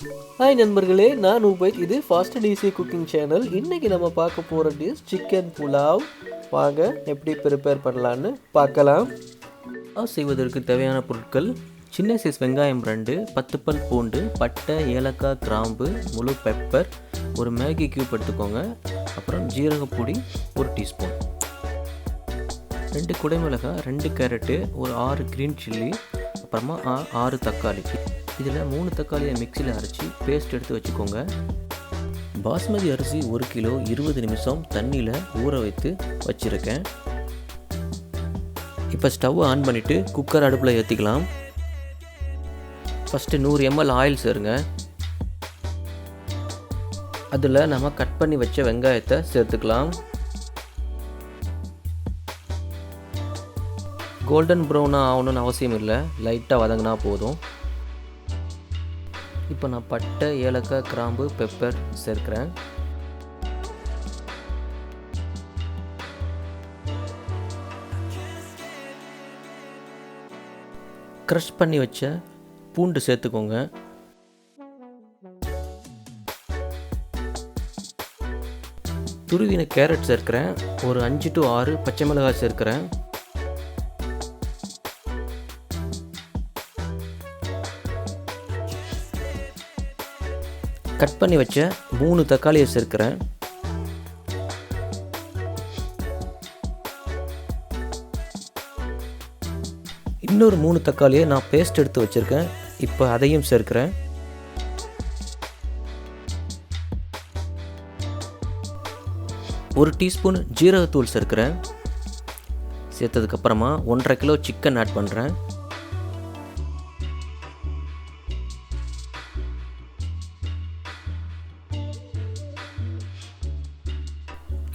Hi நண்பர்களே, நான் உபைத். இது fast and easy cooking channel. இன்றைக்கி நம்ம பார்க்க போகிற டிஷ் சிக்கன் புலாவ். வாங்க எப்படி ப்ரிப்பேர் பண்ணலான்னு பார்க்கலாம். செய்வதற்கு தேவையான பொருட்கள்: சின்ன சைஸ் வெங்காயம் 2, 10 பல் பூண்டு, பட்டை, ஏலக்காய், கிராம்பு, முழு பெப்பர், ஒரு மேகி கியூப் எடுத்துக்கோங்க. அப்புறம் ஜீரகப்பொடி 1 டீஸ்பூன், 2 குடைமிளகாய், 2 கேரட்டு, ஒரு 6 க்ரீன் சில்லி, அப்புறமா 6 தக்காளி. இதில் 3 தக்காளியை மிக்சியில் அரைச்சி பேஸ்ட் எடுத்து வச்சுக்கோங்க. பாஸ்மதி அரிசி 1 கிலோ 20 நிமிஷம் தண்ணியில் ஊற வைத்து வச்சுருக்கேன். இப்போ ஸ்டவ் ஆன் பண்ணிவிட்டு குக்கர் அடுப்பில் ஏற்றிக்கலாம். ஃபஸ்ட்டு 100 ml ஆயில் சேருங்க. அதில் நம்ம கட் பண்ணி வச்ச வெங்காயத்தை சேர்த்துக்கலாம். கோல்டன் ப்ரௌனாக ஆகணும்னு அவசியம் இல்லை, லைட்டாக வதங்கினா போதும். இப்போ நான் பட்டை, ஏலக்காய், கிராம்பு, பெப்பர் சேர்க்கிறேன். க்ரஷ் பண்ணி வச்ச பூண்டு சேர்த்துக்கோங்க. துருவின கேரட் சேர்க்கிறேன். ஒரு 5 to 6 பச்சை மிளகாய் சேர்க்கிறேன். கட் பண்ணி வச்ச 3 தக்காளியை சேர்க்கிறேன். இன்னொரு 3 தக்காளியை நான் பேஸ்ட் எடுத்து வச்சுருக்கேன். இப்போ அதையும் சேர்க்கிறேன். ஒரு டீஸ்பூன் ஜீரகத்தூள் சேர்க்கிறேன். சேர்த்ததுக்கப்புறமா 1.5 கிலோ சிக்கன் ஆட் பண்ணுறேன்.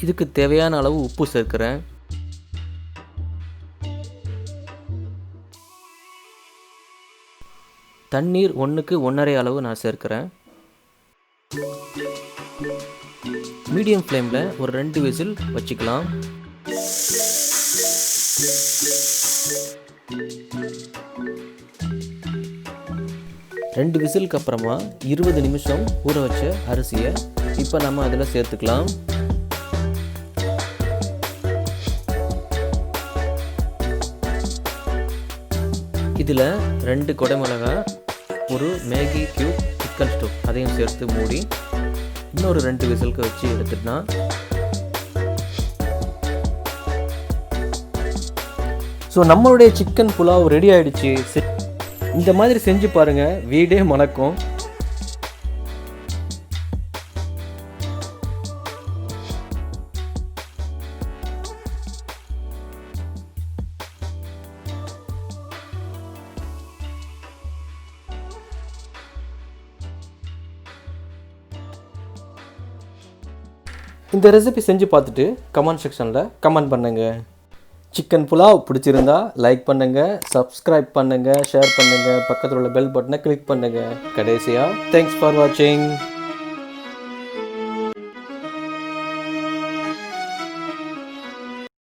இதுக்கு தேவையான அளவு உப்பு சேர்க்கிறேன். தண்ணீர் 1க்கு 1.5 அளவு நான் சேர்க்கிறேன். மீடியம் ஃப்ளேமில் ஒரு 2 விசில் வச்சுக்கலாம். ரெண்டு விசிலுக்கு அப்புறமா 20 நிமிஷம் ஊற வச்ச அரிசியை இப்போ நம்ம அதில் சேர்த்துக்கலாம். இதில் 2 குடைமிளகாய், ஒரு மேகி கியூப், சிக்கன் ஸ்டோவ் அதையும் சேர்த்து மூடி இன்னொரு 2 விசிலுக்கு வச்சு எடுத்துட்டா நம்மளுடைய சிக்கன் புலாவ் ரெடி ஆகிடுச்சு. இந்த மாதிரி செஞ்சு பாருங்கள், வீடே மணக்கும். இந்த ரெசிபி செஞ்சு பார்த்துட்டு கமெண்ட் செக்ஷனில் கமெண்ட் பண்ணுங்கள். சிக்கன் புலாவ் பிடிச்சிருந்தா லைக் பண்ணுங்கள், சப்ஸ்கிரைப் பண்ணுங்கள், ஷேர் பண்ணுங்கள், பக்கத்தில் உள்ள பெல் பட்டனை கிளிக் பண்ணுங்கள். கடைசியாக தேங்க்ஸ் ஃபார் வாட்சிங்.